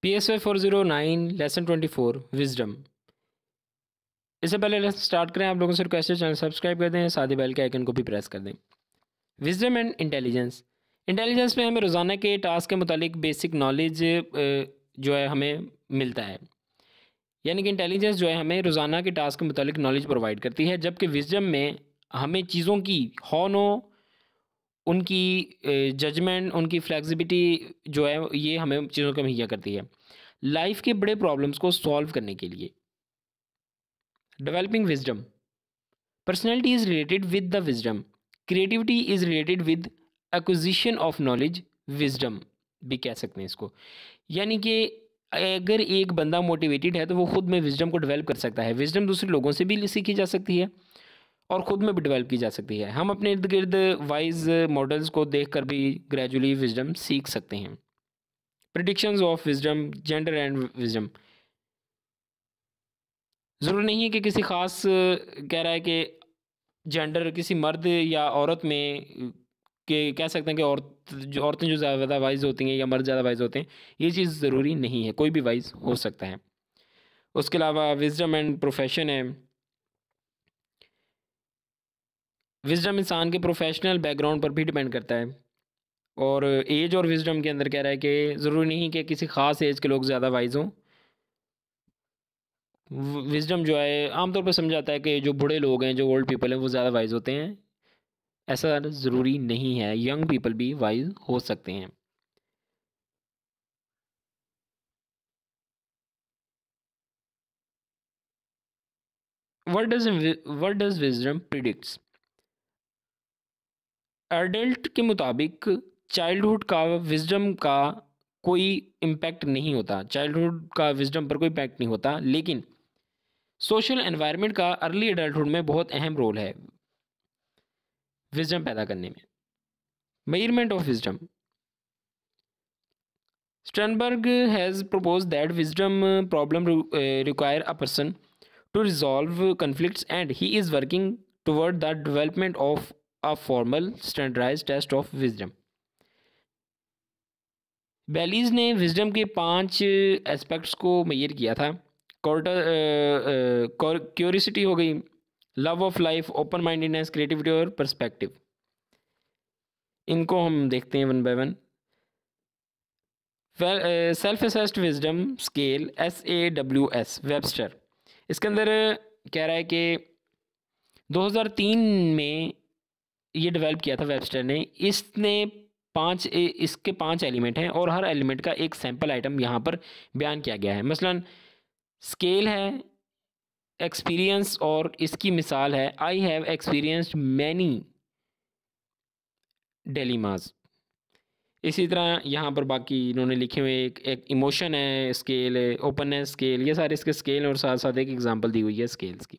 PSY 409 lesson 24 wisdom. इससे पहले lesson start करें, आप लोगों से रिक्वेस्ट है चैनल सब्सक्राइब कर दें, साथ ही बेल के आइकन को भी प्रेस कर दें। Wisdom and intelligence. इंटेलिजेंस में हमें रोज़ाना के टास्क के मुतालिक बेसिक नॉलेज जो है हमें मिलता है, यानी कि इंटेलिजेंस जो है हमें रोज़ाना के टास्क के मुतालिक नॉलेज प्रोवाइड करती है, जबकि विजडम में हमें चीज़ों की नो उनकी जजमेंट, उनकी फ्लेक्सिबिलिटी जो है ये हमें चीज़ों को मुहैया करती है लाइफ के बड़े प्रॉब्लम्स को सॉल्व करने के लिए। Developing wisdom. Personality is related with the wisdom. Creativity is related with acquisition of knowledge. Wisdom भी कह सकते हैं इसको, यानी कि अगर एक बंदा मोटिवेटेड है तो वो खुद में विजडम को डेवलप कर सकता है। विजडम दूसरे लोगों से भी सीखी जा सकती है और ख़ुद में भी डेवलप की जा सकती है। हम अपने इर्द गिर्द वाइज मॉडल्स को देखकर भी ग्रेजुअली विजडम सीख सकते हैं। Predictions of wisdom, gender and wisdom. ज़रूरी नहीं है कि किसी ख़ास कह रहा है कि जेंडर किसी मर्द या औरत में कि कह सकते हैं कि औरतें जो ज़्यादा वाइज होती हैं या मर्द ज़्यादा वाइज होते हैं, ये चीज़ ज़रूरी नहीं है, कोई भी वाइज हो सकता है। उसके अलावा विजडम एंड प्रोफेशन है। विजडम इंसान के प्रोफेशनल बैकग्राउंड पर भी डिपेंड करता है, और एज और विजडम के अंदर कह रहा है कि ज़रूरी नहीं कि किसी ख़ास एज के लोग ज़्यादा वाइज हों। विजडम जो है आमतौर पर समझाता है कि जो बूढ़े लोग हैं, जो ओल्ड पीपल हैं, वो ज़्यादा वाइज होते हैं। ऐसा ज़रूरी नहीं है, यंग पीपल भी वाइज हो सकते हैं। What does wisdom predicts. Adult के मुताबिक चाइल्डहुड का विजडम का कोई इम्पैक्ट नहीं होता, चाइल्डहुड का विजडम पर कोई इम्पैक्ट नहीं होता, लेकिन सोशल एनवायरनमेंट का अर्ली एडल्टहुड में बहुत अहम रोल है विजडम पैदा करने में। Measurement of wisdom. Sternberg has proposed that wisdom problem require a person to resolve conflicts, and he is working toward the development of a formal standardized test of wisdom. Bally's ने wisdom के 5 aspects को major किया था। Curiosity हो गई, love of life, open mindedness, creativity और perspective. इनको हम देखते हैं one by one. Self assessed wisdom scale SAWS Webster, इसके अंदर कह रहा है कि 2003 में ये डेवलप किया था वेबस्टर ने। इसके 5 एलिमेंट हैं और हर एलिमेंट का एक सैम्पल आइटम यहाँ पर बयान किया गया है। मसलन स्केल है, एक्सपीरियंस, और इसकी मिसाल है I have experienced many dilemmas. इसी तरह यहाँ पर बाकी इन्होंने लिखे हुए एक इमोशन है, स्केल है, ओपननेस स्केल, ये सारे इसके स्केल और साथ साथ एक एग्जांपल दी हुई है स्केल्स की।